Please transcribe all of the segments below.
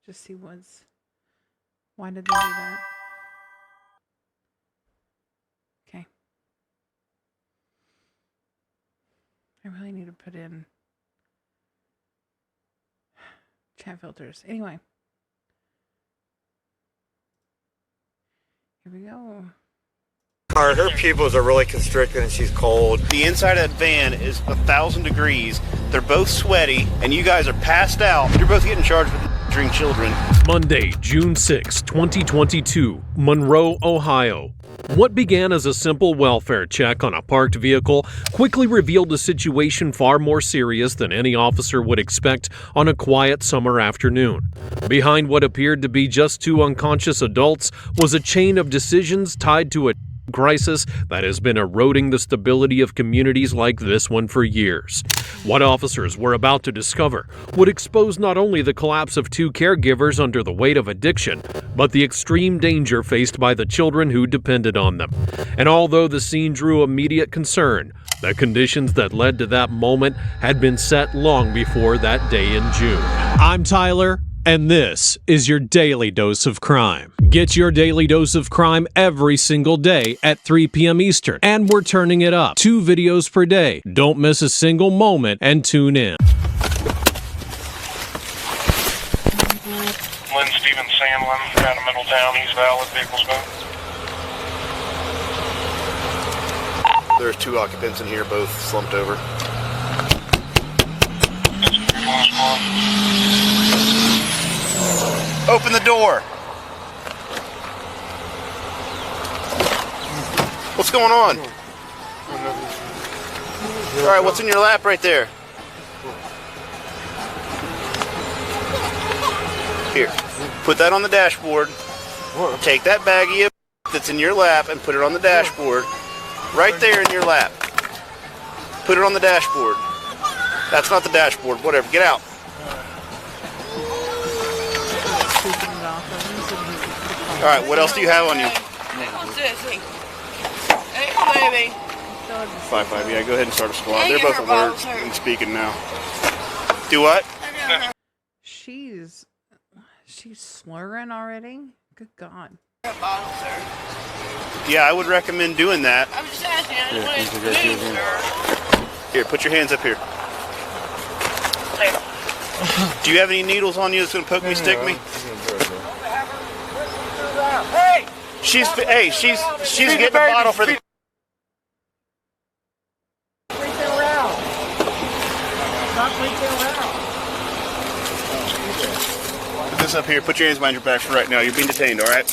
Just see why did they do that? Okay. I really need to put in chat filters. Anyway. Here we go. Her pupils are really constricted and she's cold. The inside of that van is 1,000 degrees. They're both sweaty, and you guys are passed out. You're both getting charged with endangering children. Monday, June 6, 2022, Monroe, Ohio. What began as a simple welfare check on a parked vehicle quickly revealed a situation far more serious than any officer would expect on a quiet summer afternoon. Behind what appeared to be just two unconscious adults was a chain of decisions tied to a crisis that has been eroding the stability of communities like this one for years. What officers were about to discover would expose not only the collapse of two caregivers under the weight of addiction, but the extreme danger faced by the children who depended on them. And although the scene drew immediate concern, the conditions that led to that moment had been set long before that day in June. I'm Tyler, and this is your Daily Dose of Crime. Get your Daily Dose of Crime every single day at 3 p.m. Eastern, and we're turning it up. 2 videos per day. Don't miss a single moment and tune in. Lynn Steven Sandlin, out of Middletown, East Valley, vehicles moving. There's 2 occupants in here, both slumped over. Open the door. What's going on? All right, what's in your lap right there? Here, put that on the dashboard. Take that baggie of that's in your lap and put it on the dashboard. Right there in your lap. Put it on the dashboard. That's not the dashboard. Whatever. Get out. All right, what else do you have on you? Hey, baby. 5-5, yeah, go ahead and start a squad. They're both alert and speaking now. Do what? She's slurring already? Good God. Yeah, I would recommend doing that. I'm just asking. I just want to sir. Here, put your hands up here. Do you have any needles on you that's going to poke me, stick me? Hey! She's getting a bottle for the... Put this up here. Put your hands behind your back for right now. You're being detained, all right?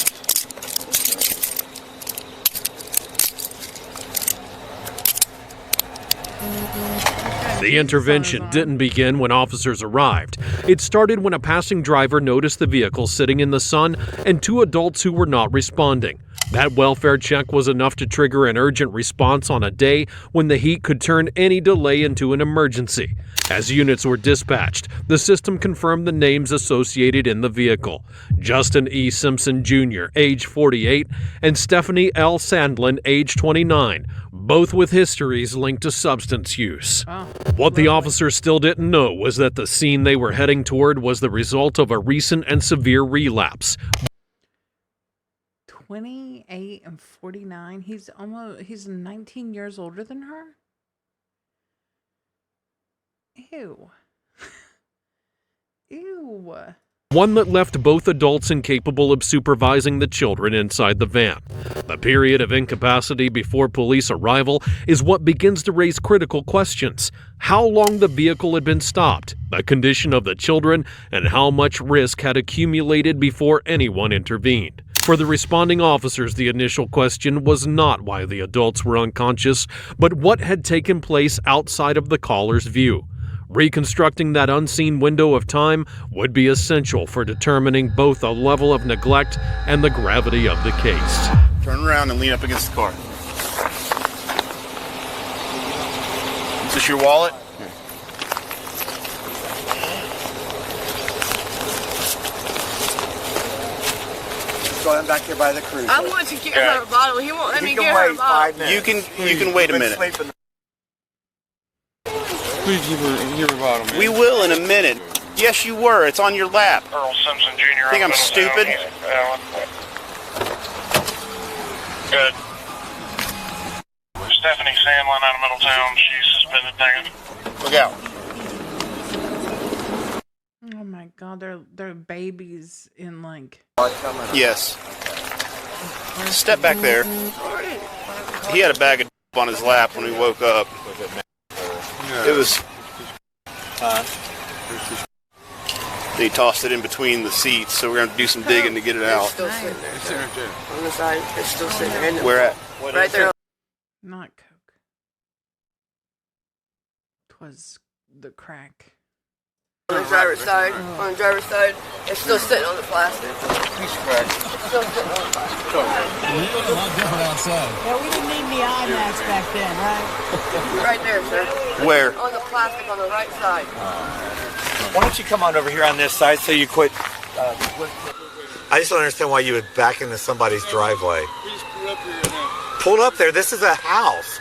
The intervention didn't begin when officers arrived. It started when a passing driver noticed the vehicle sitting in the sun and 2 adults who were not responding. That welfare check was enough to trigger an urgent response on a day when the heat could turn any delay into an emergency. As units were dispatched, the system confirmed the names associated in the vehicle: Justin E. Simpson Jr., age 48, and Stephanie L. Sandlin, age 29, both with histories linked to substance use. What the officers still didn't know was that the scene they were heading toward was the result of a recent and severe relapse. 28 and 49. He's 19 years older than her. Ew. Ew. One that left both adults incapable of supervising the children inside the van. The period of incapacity before police arrival is what begins to raise critical questions. How long the vehicle had been stopped, the condition of the children, and how much risk had accumulated before anyone intervened. For the responding officers, the initial question was not why the adults were unconscious, but what had taken place outside of the caller's view. Reconstructing that unseen window of time would be essential for determining both the level of neglect and the gravity of the case. Turn around and lean up against the car. Is this your wallet? Here. Going back here by the cruiser. I want to get her a bottle. He won't let me get her a bottle. You can wait a minute. Please give her a bottle, man. We will in a minute. Yes, you were. It's on your lap. Earl Simpson Jr. Think I'm out of stupid? Middletown, he's valid. Good. Stephanie Sandlin out of Middletown, she's suspended negative. Look out. Oh my God, they're babies in like. Yes. Step back there. He had a bag of on his lap when we woke up. It was. He tossed it in between the seats, so we're going to do some digging to get it out. It's still sitting there. On the side, it's still sitting there. Where at? Right there. Not coke. 'Twas the crack. On the driver's side, it's still sitting on the plastic. It's still sitting on the plastic. Yeah, we didn't need the IMAX back then, right? Right there, sir. Where? On the plastic on the right side. Why don't you come on over here on this side so you quit? I just don't understand why you would back into somebody's driveway. Pulled up there. This is a house.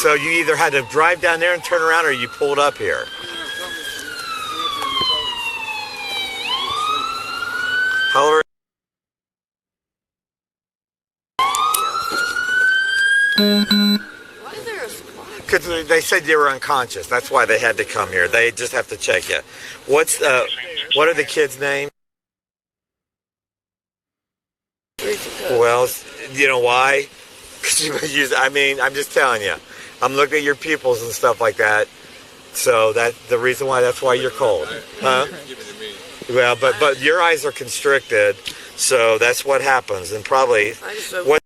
So you either had to drive down there and turn around, or you pulled up here. How old are Why is there a squad? Because they said you were unconscious. That's why they had to come here. They just have to check you. What are the kids' names? Well, you know why? Because I'm just telling you. I'm looking at your pupils and stuff like that. So that's the reason why. That's why you're cold, huh? Well, but your eyes are constricted, so that's what happens. And probably what?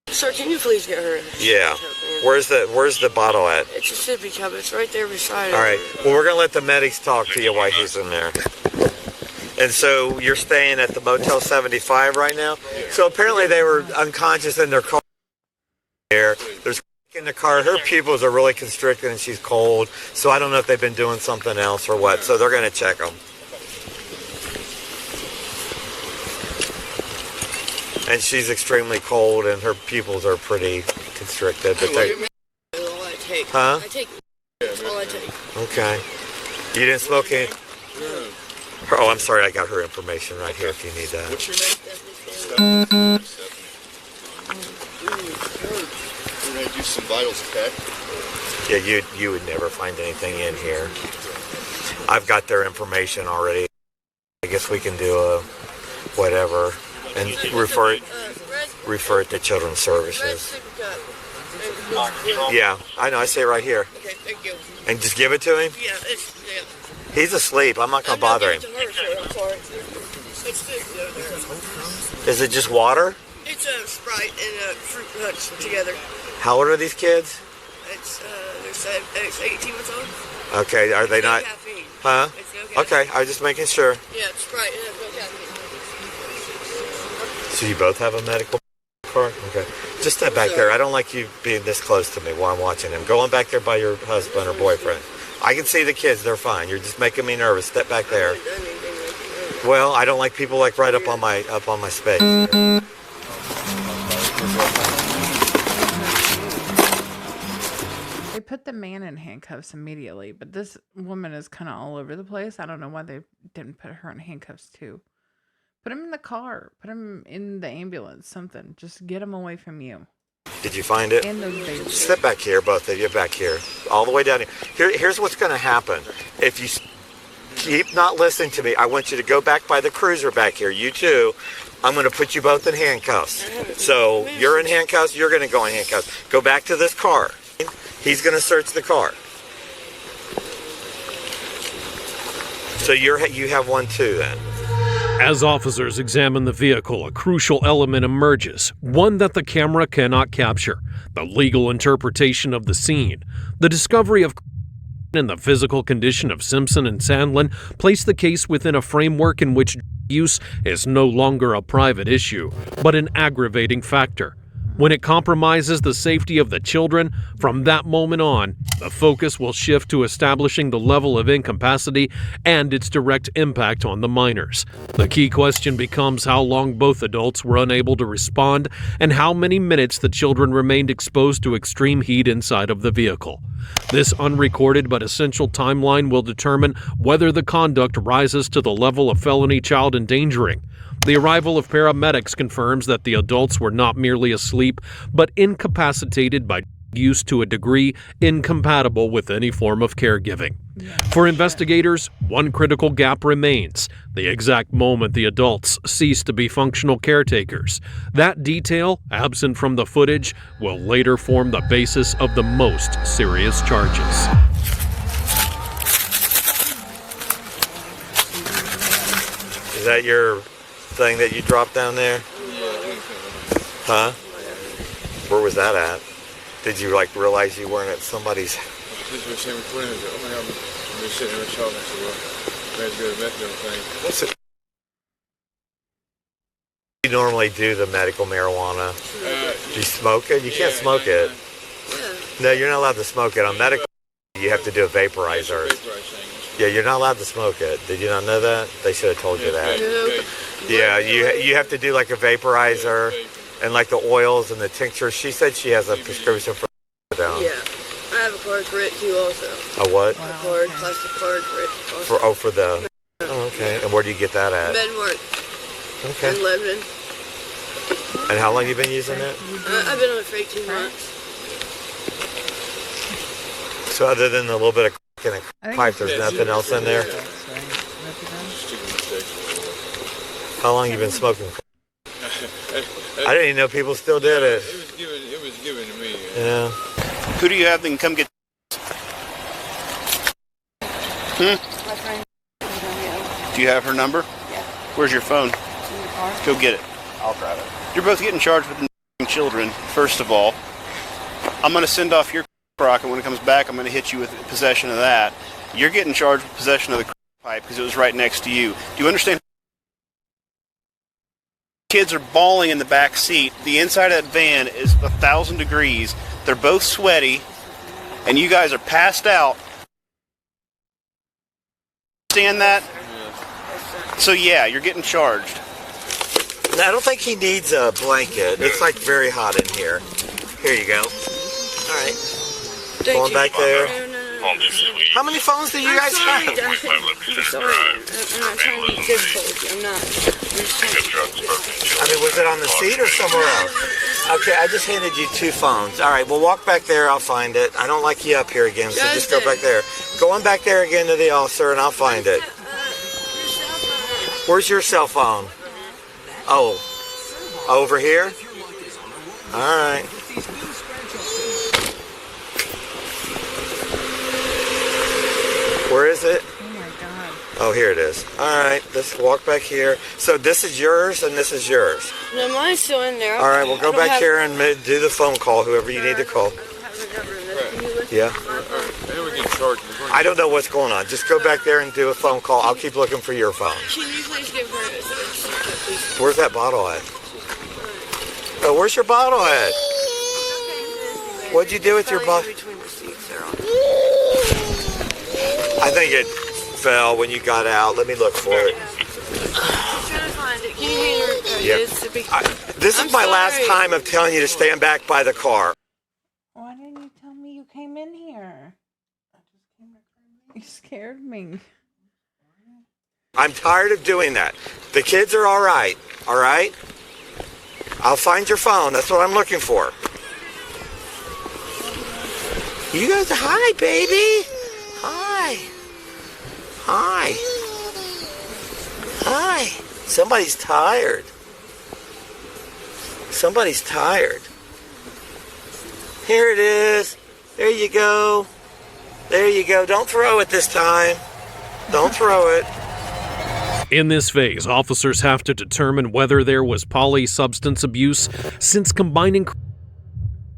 Sir, can you please get her? Yeah. Where's the bottle at? It's a sippy cup. It's right there beside her. All right. Well, we're gonna let the medics talk to you while he's in there. And so you're staying at the Motel 75 right now. So apparently they were unconscious in their car. There's in the car. Her pupils are really constricted and she's cold. So I don't know if they've been doing something else or what. So they're gonna check them. And she's extremely cold and her pupils are pretty constricted. But they, All I take. huh? I take. That's all I take. Okay. You didn't smoke any? Oh, I'm sorry. I got her information right here if you need that. What's your name? We're going to do some vitals, okay? Yeah, you would never find anything in here. I've got their information already. I guess we can do a whatever and refer it to Children's Services. Yeah, I know. I say it right here. Okay, thank you. And just give it to him. Yeah, it's. Yeah. He's asleep. I'm not gonna bother him. I'm sorry. It's good. Is it just water? It's a Sprite and a Fruit Punch together. How old are these kids? It's 18 months old. Okay, are they It's no not? caffeine. Huh? It's no caffeine. Okay, I was just making sure. Yeah, it's Sprite and it's no caffeine. So you both have a medical card? Okay. Just step back there. I don't like you being this close to me while I'm watching him. Go on back there by your husband or boyfriend. I can see the kids. They're fine. You're just making me nervous. Step back there. Well, I don't like people like right up on my space. They put the man in handcuffs immediately, but this woman is kind of all over the place. I don't know why they didn't put her in handcuffs too. Put him in the car. Put him in the ambulance. Something. Just get him away from you. Did you find it? And those babies. Step back here, both of you, back here. All the way down here. Here's what's going to happen. If you keep not listening to me, I want you to go back by the cruiser back here. You too. I'm going to put you both in handcuffs. So you're in handcuffs. You're going to go in handcuffs. Go back to this car. He's going to search the car. So you have one too then. As officers examine the vehicle, a crucial element emerges, one that the camera cannot capture: the legal interpretation of the scene. The discovery of and the physical condition of Simpson and Sandlin place the case within a framework in which use is no longer a private issue, but an aggravating factor. When it compromises the safety of the children, from that moment on, the focus will shift to establishing the level of incapacity and its direct impact on the minors. The key question becomes how long both adults were unable to respond and how many minutes the children remained exposed to extreme heat inside of the vehicle. This unrecorded but essential timeline will determine whether the conduct rises to the level of felony child endangering. The arrival of paramedics confirms that the adults were not merely asleep, but incapacitated by use to a degree incompatible with any form of caregiving. For investigators, one critical gap remains: the exact moment the adults cease to be functional caretakers. That detail, absent from the footage, will later form the basis of the most serious charges. Is that your thing that you dropped down there? Huh? Where was that at? Did you realize you weren't at somebody's? You normally do the medical marijuana. Do you smoke it? You can't smoke it. No, you're not allowed to smoke it. On medical, you have to do a vaporizer. Yeah, you're not allowed to smoke it. Did you not know that? They should have told you that. Yeah, you have to do like a vaporizer and like the oils and the tinctures. She said she has a prescription for down. Yeah, I have a card for it too also. A what? A card, plastic card for it also. For the. Oh, okay. And where do you get that at? Medmark Okay. in Lebanon. And how long you been using it? I've been on it for 18 months. So other than a little bit of in a pipe, there's nothing else in there? How long you been smoking for? I didn't even know people still did it. It was given to me. Yeah. Who do you have that can come get? My friend. Do you have her number? Yeah. Where's your phone? In the car. Go get it. I'll grab it. You're both getting charged with children, first of all. I'm going to send off your rocket. When it comes back, I'm going to hit you with possession of that. You're getting charged with possession of the pipe because it was right next to you. Do you understand? Kids are bawling in the back seat. The inside of that van is 1,000 degrees. They're both sweaty, and you guys are passed out. Understand that? So yeah, you're getting charged. No, I don't think he needs a blanket. It's like very hot in here. Here you go. All right. Going back there. No. How many phones do you guys have? I'm sorry. I'm not trying to be difficult with you. I'm not. I mean, was it on the seat or somewhere else? Okay, I just handed you 2 phones. All right, well, walk back there. I'll find it. I don't like you up here again, so just go back there. Go on back there again to the officer, and I'll find it. Where's your cell phone? Oh, over here? All right. Where is it? Oh my God. Oh, here it is. All right, let's walk back here. So this is yours and this is yours. No, mine's still in there. All right, we'll go back here and do the phone call, whoever you need to call. Yeah. I don't know what's going on. Just go back there and do a phone call. I'll keep looking for your phone. Can you please give her a please? Where's that bottle at? Oh, where's your bottle at? What'd you do with your bottle? Between the seats there. I think it fell when you got out. Let me look for it. I'm trying to find it. Can you hear Yep. This is my last time of telling you to stand back by the car. Why didn't you tell me you came in here? You scared me. I'm tired of doing that. The kids are all right. All right? I'll find your phone. That's what I'm looking for. You guys, hi, baby. Hi. Hi. Hi. Somebody's tired. Somebody's tired. Here it is. There you go. There you go. Don't throw it this time. Don't throw it. In this phase, officers have to determine whether there was polysubstance abuse, since combining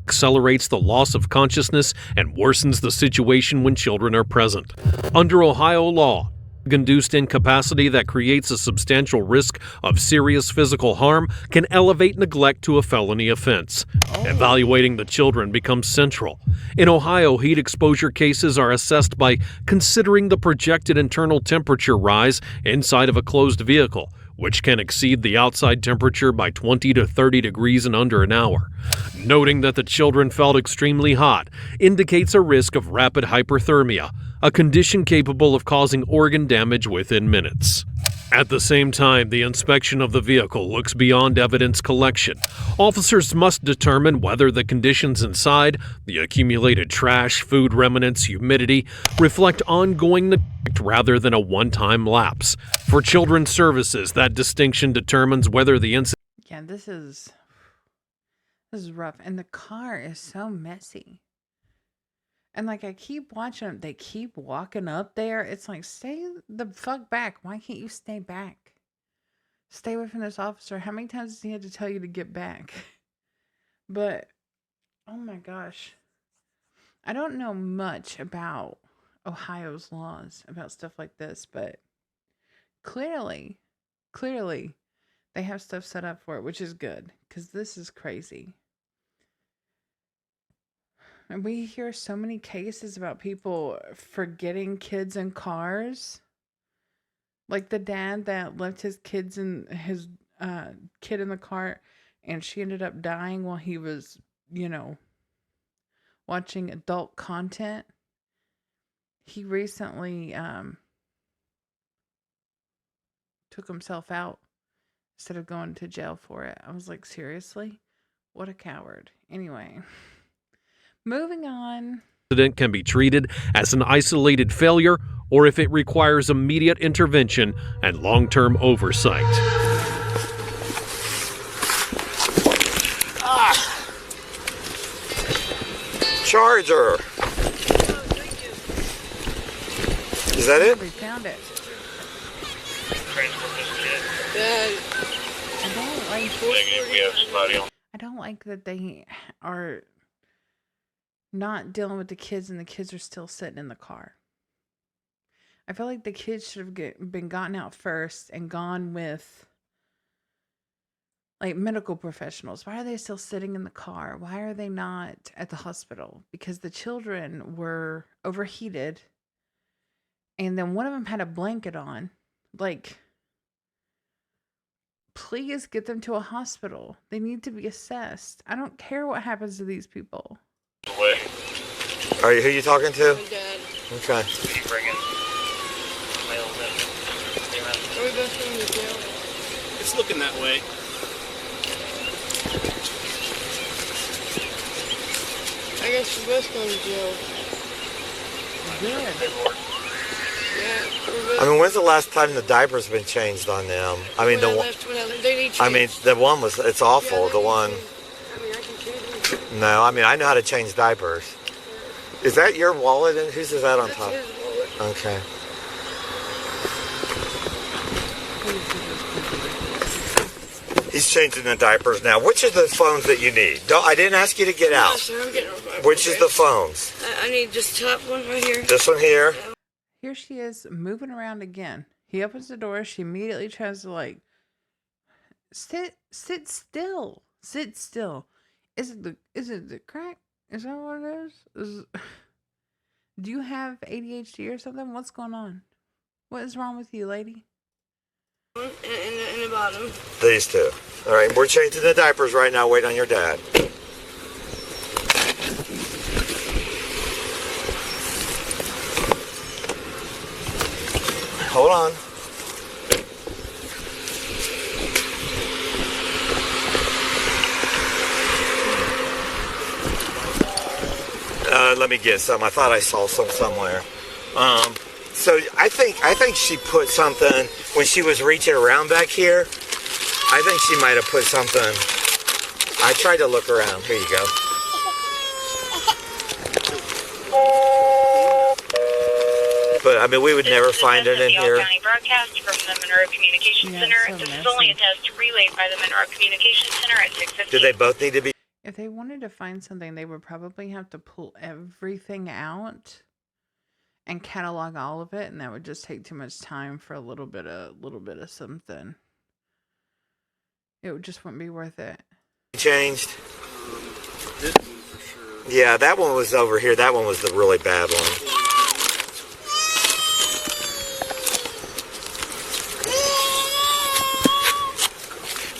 accelerates the loss of consciousness and worsens the situation when children are present. Under Ohio law, Induced incapacity that creates a substantial risk of serious physical harm can elevate neglect to a felony offense. Evaluating the children becomes central. In Ohio, heat exposure cases are assessed by considering the projected internal temperature rise inside of a closed vehicle, which can exceed the outside temperature by 20 to 30 degrees in under an hour. Noting that the children felt extremely hot indicates a risk of rapid hyperthermia, a condition capable of causing organ damage within minutes. At the same time, the inspection of the vehicle looks beyond evidence collection. Officers must determine whether the conditions inside, the accumulated trash, food remnants, humidity, reflect ongoing neglect rather than a one-time lapse. For Children's Services, that distinction determines whether the incident... Yeah, this is rough. And the car is so messy. And like I keep watching them, they keep walking up there. It's like, stay the fuck back. Why can't you stay back? Stay away from this officer. How many times does he have to tell you to get back? But oh my gosh. I don't know much about Ohio's laws about stuff like this, but clearly they have stuff set up for it, which is good, because this is crazy. And we hear so many cases about people forgetting kids in cars. Like the dad that left his kids in his kid in the car, and she ended up dying while he was, watching adult content. He recently took himself out instead of going to jail for it. I was like, seriously? What a coward. Anyway. Moving on. Incident can be treated as an isolated failure or if it requires immediate intervention and long-term oversight. Charger. Is that it? We found it. I don't like that they are not dealing with the kids and the kids are still sitting in the car. I feel like the kids should have been gotten out first and gone with like medical professionals. Why are they still sitting in the car? Why are they not at the hospital? Because the children were overheated and then one of them had a blanket on. Like, please get them to a hospital. They need to be assessed. I don't care what happens to these people. Who are you talking to? My dad. Okay. Keep bringing mail in. Are we both going to jail? It's looking that way. I guess we're both going to jail. Good. Yeah, we're both. I mean, when's the last time the diaper's been changed on them? I mean, When I left, they need I mean, changed. the one was, it's awful. Yeah, The one, I mean, I can change them. no, I mean, I know how to change diapers. Is that your wallet? And whose is that on That's top? his wallet. Okay. He's changing the diapers now. Which of the phones that you need? I didn't ask you to get No, out. sir, I'm getting off my Which is the phones? I need just top one right here. This one here? Here she is moving around again. He opens the door. She immediately tries to like sit still. Sit still. Is it the crack? Is that what it is? Do you have ADHD or something? What's going on? What is wrong with you, lady? In the bottom. These two. All right, we're changing the diapers right now. Wait on your dad. Hold on. Let me get some. I thought I saw some somewhere. So I think she put something when she was reaching around back here. I think she might have put something. I tried to look around. Here you go. But I mean, we would never find it in here. County broadcast from the Monroe Communications Center. This is only a test relayed by the Monroe Communications Center at 6:15. Do they both need to be? If they wanted to find something, they would probably have to pull everything out and catalog all of it, and that would just take too much time for a little bit of something. It just wouldn't be worth it. Changed. Yeah, that one was over here. That one was the really bad one.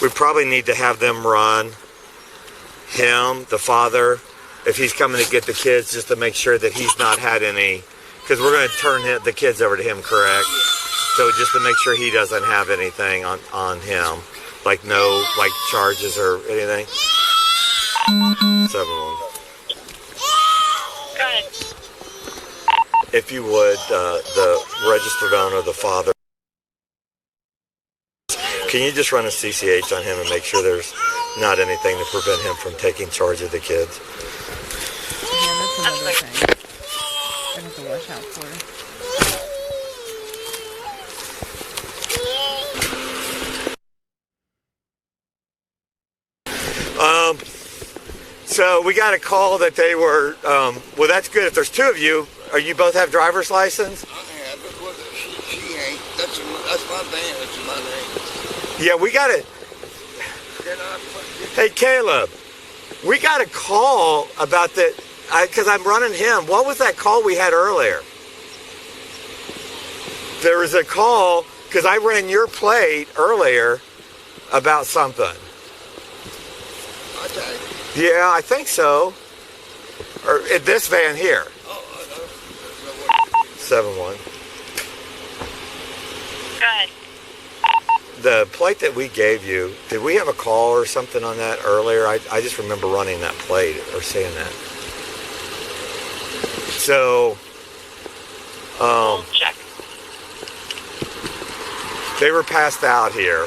We probably need to have them run him, the father, if he's coming to get the kids, just to make sure that he's not had any, because we're going to turn the kids over to him, correct? So just to make sure he doesn't have anything on him, like no charges or anything. 7-1. Go ahead. If you would, the registered owner, the father, can you just run a CCH on him and make sure there's not anything to prevent him from taking charge of the kids? Yeah, that's another thing I have to watch out for. So we got a call that they were, well, that's good. If there's two of you, you both have driver's license? I have, but she ain't. That's my van. That's my name. Yeah, we got it. Hey, Caleb, we got a call about that, because I'm running him. What was that call we had earlier? There was a call, because I ran your plate earlier about something. Okay. Yeah, I think so. Or in this van here. Oh, I know. 7-1. Go ahead. The plate that we gave you, did we have a call or something on that earlier? I just remember running that plate or saying that. So, Check. they were passed out here,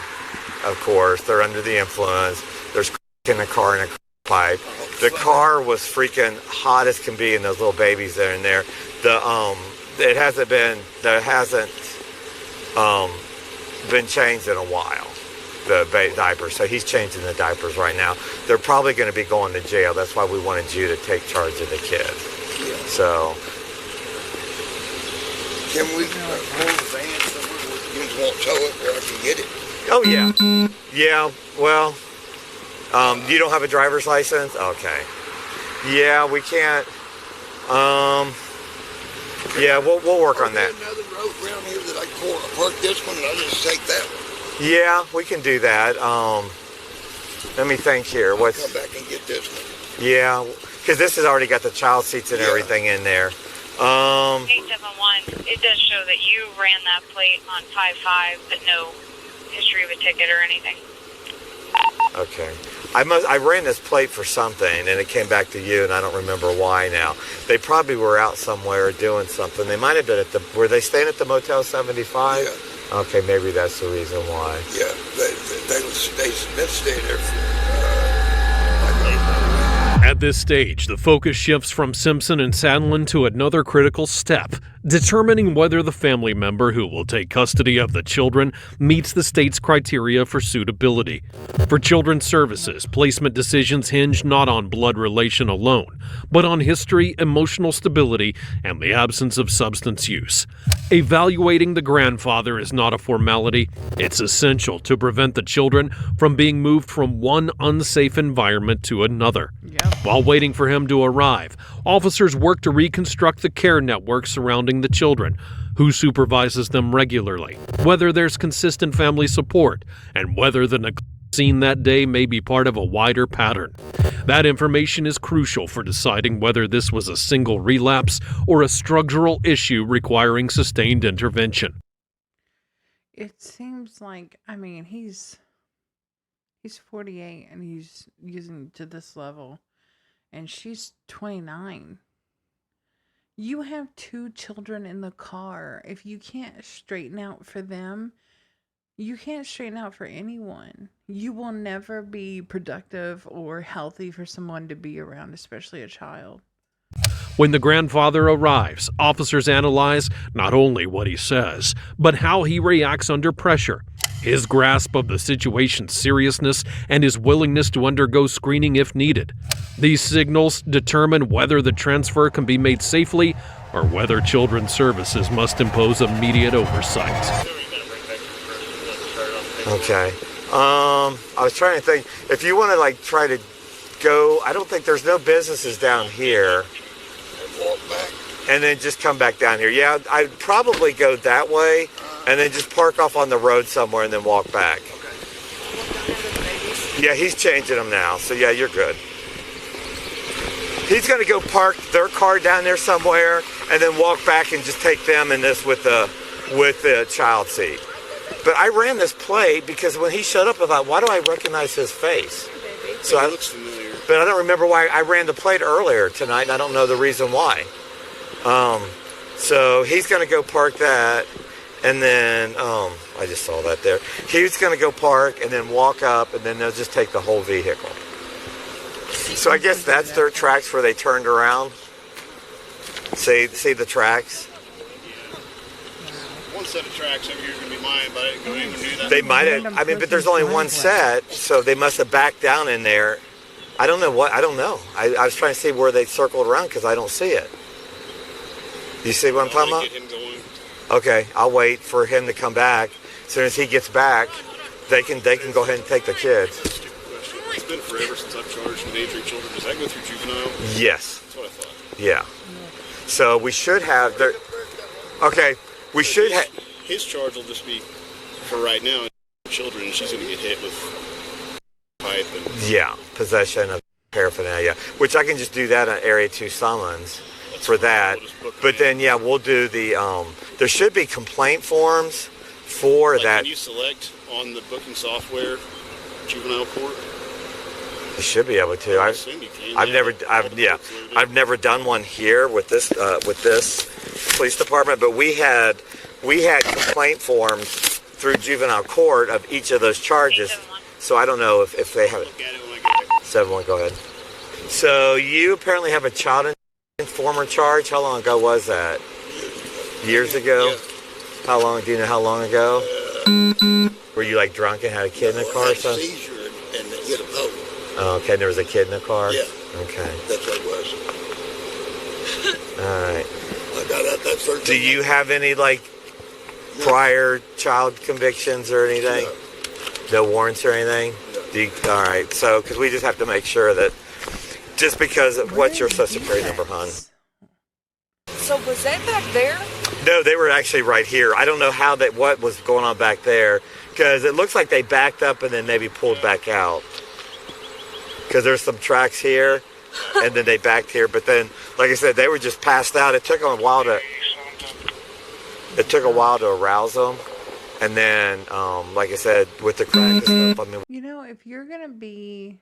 of course. They're under the influence. There's in the car and a pipe. The car was freaking hot as can be, and those little babies that are in there. It hasn't been changed in a while, the diapers. So he's changing the diapers right now. They're probably going to be going to jail. That's why we wanted you to take charge of the kids. Yeah. So. Can we hold the van somewhere? You just won't tow it where I can get it. Oh yeah. Yeah. Well, you don't have a driver's license? Okay. Yeah, we can't. Yeah, we'll work on that. Another road around here that I park this one and I just take that one. Yeah, we can do that. Let me think here. I'll come back and get this one. Yeah, because this has already got the child seats and everything in there. 871. It does show that you ran that plate on 5-5, but no history of a ticket or anything. Okay. I ran this plate for something, and it came back to you, and I don't remember why now. They probably were out somewhere doing something. They might have been were they staying at the Motel 75? Yeah. Okay, maybe that's the reason why. Yeah, they've been staying there for, At this stage, the focus shifts from Simpson and Sandlin to another critical step, determining whether the family member who will take custody of the children meets the state's criteria for suitability. For Children's Services, placement decisions hinge not on blood relation alone, but on history, emotional stability, and the absence of substance use. Evaluating the grandfather is not a formality. It's essential to prevent the children from being moved from one unsafe environment to another. Yep. While waiting for him to arrive, officers work to reconstruct the care network surrounding the children, who supervises them regularly, whether there's consistent family support, and whether the neglect seen that day may be part of a wider pattern. That information is crucial for deciding whether this was a single relapse or a structural issue requiring sustained intervention. It seems like, I mean, he's 48 and he's using to this level, and she's 29. You have 2 children in the car. If you can't straighten out for them, you can't straighten out for anyone. You will never be productive or healthy for someone to be around, especially a child. When the grandfather arrives, officers analyze not only what he says, but how he reacts under pressure, his grasp of the situation's seriousness, and his willingness to undergo screening if needed. These signals determine whether the transfer can be made safely or whether Children's Services must impose immediate oversight. Okay. I was trying to think, if you want to like try to go, I don't think there's no businesses down here. Walk back. And then just come back down here. Yeah, I'd probably go that way and then just park off on the road somewhere and then walk back. Yeah, he's changing them now. So yeah, you're good. He's going to go park their car down there somewhere and then walk back and just take them in this with the child seat. But I ran this plate because when he showed up, I thought, why do I recognize his face? So It looks familiar. but I don't remember why I ran the plate earlier tonight, and I don't know the reason why. So he's going to go park that, and then, I just saw that there. He's going to go park and then walk up, and then they'll just take the whole vehicle. So I guess that's their tracks where they turned around. See the tracks? One set of tracks over here is going to be mine, but I didn't go in and do that. They might have, I mean, but there's only one set, so they must have backed down in there. I don't know. I was trying to see where they circled around because I don't see it. You see what I'm talking about? Get him going. Okay, I'll wait for him to come back. As soon as he gets back, they can go ahead and take the kids. It's been forever since I've charged endangering children. Does that go through juvenile? Yes. That's what I thought. Yeah. So we should have there. Okay, we should have. His charge will just be for right now. Children, and she's going to get hit with pipe and. Yeah, possession of paraphernalia, which I can just do that on Area 2 summons for that. But then, yeah, we'll do the. There should be complaint forms for that. Can you select on the booking software juvenile court? You should be able to. I assume you can. I've never done one here with this police department, but we had complaint forms through juvenile court of each of those charges. So I don't know if they have it. 7-1, go ahead. So you apparently have a child informer charge. How long ago was that? Years ago? How long? Do you know how long ago? Were you like drunk and had a kid in the car or something? Seizure and hit a pole. Oh, okay. There was a kid in the car? Yeah. Okay. That's what it was. All right. I got out that first. Do you have any like prior child convictions or anything? No warrants or anything? No. All right. So, because we just have to make sure that just because of what's your social security number, hon? So was that back there? No, they were actually right here. I don't know what was going on back there because it looks like they backed up and then maybe pulled back out. Because there's some tracks here, and then they backed here. But then, like I said, they were just passed out. It took them a while to arouse them, and then, like I said, with the crack and stuff. I mean, You know, if you're gonna be,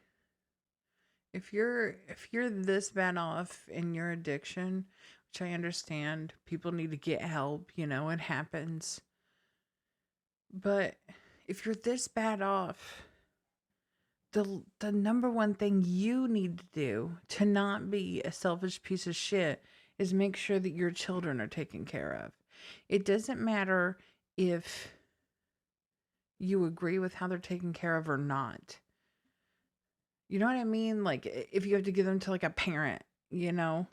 if you're this bad off in your addiction, which I understand, people need to get help. You know, it happens. But if you're this bad off, the number one thing you need to do to not be a selfish piece of shit is make sure that your children are taken care of. It doesn't matter if you agree with how they're taken care of or not. You know what I mean? Like if you have to give them to like a parent, you know.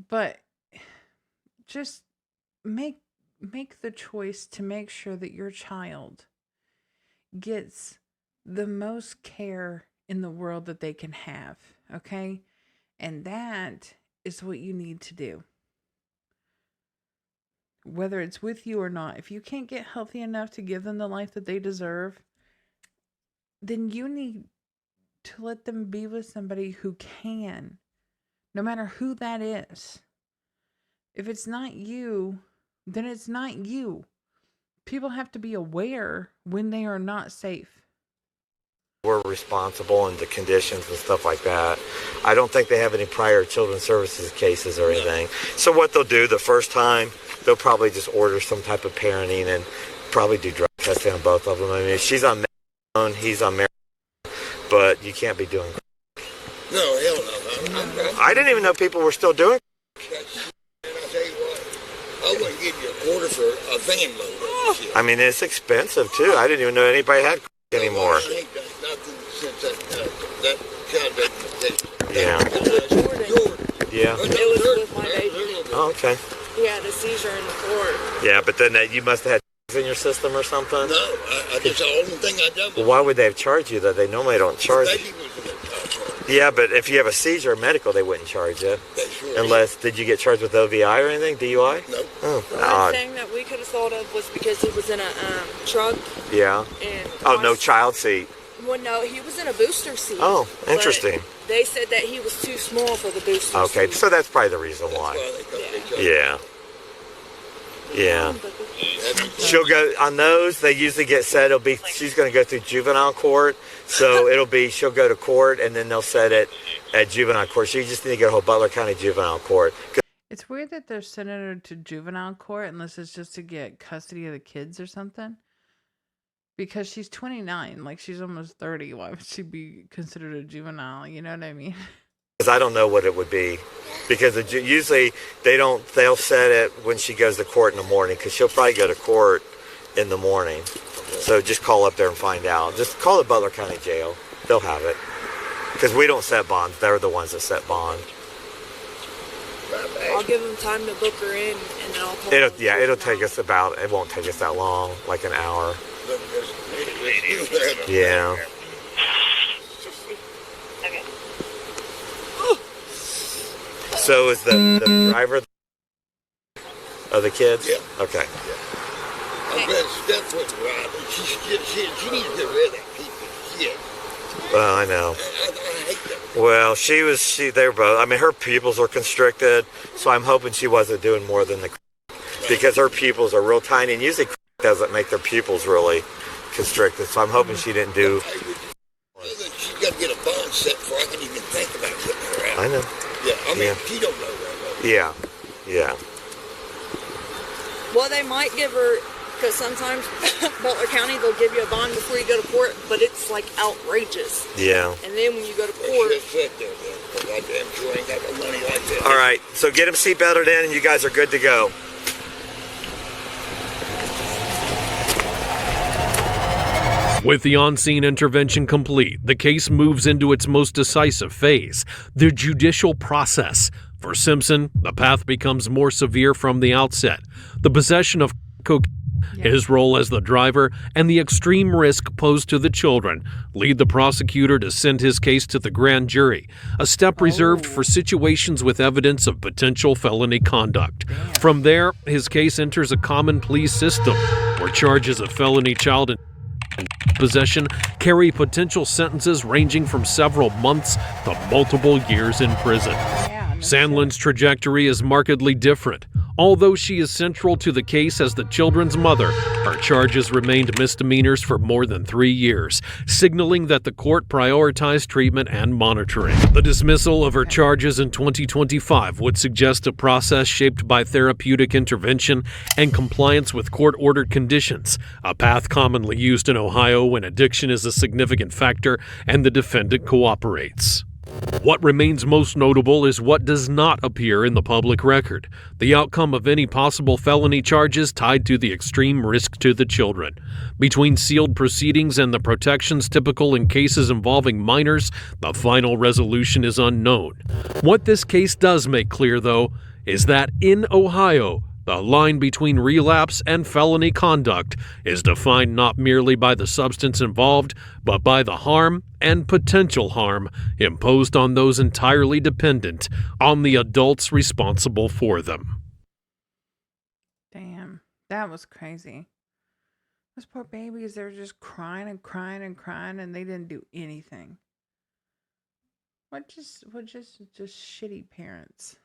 But just make the choice to make sure that your child gets the most care in the world that they can have, okay? And that is what you need to do. Whether it's with you or not, if you can't get healthy enough to give them the life that they deserve, then you need to let them be with somebody who can, no matter who that is. If it's not you, then it's not you. People have to be aware when they are not safe. we're responsible and the conditions and stuff like that. I don't think they have any prior children's services cases or anything. So what they'll do the first time, they'll probably just order some type of parenting and probably do drug testing on both of them. I mean, she's on methadone, he's on marijuana, but you can't be doing. No, hell no. I didn't even know people were still doing. And I tell you what, I wouldn't give you a quarter for a van load of shit. I mean, it's expensive too. I didn't even know anybody had anymore. I ain't done nothing since that child doesn't take. Yeah. Jordan. Yeah. It was with my baby. Oh, okay. He had a seizure in the court. Yeah, but then you must have had in your system or something? No, that's the only thing I done. Well, why would they have charged you, though? They normally don't charge you. Baby was in the car. Yeah, but if you have a seizure or medical, they wouldn't charge you. They sure Unless, did you get charged with OVI or anything? DUI? No. Oh, The odd. only thing that we could have thought of was because he was in a truck. Yeah. And Oh, no child seat. Well, no, he was in a booster seat. Oh, interesting. But they said that he was too small for the booster Okay, seat. so that's probably the reason why. Yeah. Yeah. She'll go on those. They usually get set. She's going to go through juvenile court, so she'll go to court and then they'll set it at juvenile court. So you just need to go to Butler County Juvenile Court. It's weird that they're sending her to juvenile court unless it's just to get custody of the kids or something. Because she's 29, like she's almost 30. Why would she be considered a juvenile? You know what I mean? Because I don't know what it would be. Because usually they'll set it when she goes to court in the morning. Because she'll probably go to court in the morning. So just call up there and find out. Just call the Butler County Jail. They'll have it. Because we don't set bonds. They're the ones that set bond. I'll give them time to book her in, and then I'll call them. It'll take us it won't take us that long, like an hour. Yeah. Okay. So is the driver of the kids? Yeah. Okay. I'm glad Steph went right. She needs to get rid of that piece of shit. Well, I know. I hate that. Well, they're both. I mean, her pupils are constricted, so I'm hoping she wasn't doing more than because her pupils are real tiny, and usually doesn't make their pupils really constricted. So I'm hoping she didn't do. She's got to get a bond set before I can even think about getting her out. I know. Yeah, I mean, Yeah. she don't know that. Yeah. Yeah. Well, they might give her, because sometimes Butler County, they'll give you a bond before you go to court, but it's like outrageous. Yeah. And then when you go to They court, should sit there then, because I damn sure ain't got no money like that. All right. So get them seatbelted in, and you guys are good to go. With the on-scene intervention complete, the case moves into its most decisive phase, the judicial process. For Simpson, the path becomes more severe from the outset. The possession of cocaine, his role as the driver, and the extreme risk posed to the children lead the prosecutor to send his case to the grand jury, a step reserved for situations with evidence of potential felony conduct. From there, his case enters a common plea system, where charges of felony child possession carry potential sentences ranging from several months to multiple years in prison. Sandlin's trajectory is markedly different. Although she is central to the case as the children's mother, her charges remained misdemeanors for more than 3 years, signaling that the court prioritized treatment and monitoring. The dismissal of her charges in 2025 would suggest a process shaped by therapeutic intervention and compliance with court-ordered conditions, a path commonly used in Ohio when addiction is a significant factor and the defendant cooperates. What remains most notable is what does not appear in the public record, the outcome of any possible felony charges tied to the extreme risk to the children. Between sealed proceedings and the protections typical in cases involving minors, the final resolution is unknown. What this case does make clear, though, is that in Ohio, the line between relapse and felony conduct is defined not merely by the substance involved, but by the harm and potential harm imposed on those entirely dependent on the adults responsible for them. Damn, that was crazy. Those poor babies, they were just crying and crying and crying, and they didn't do anything. What just shitty parents.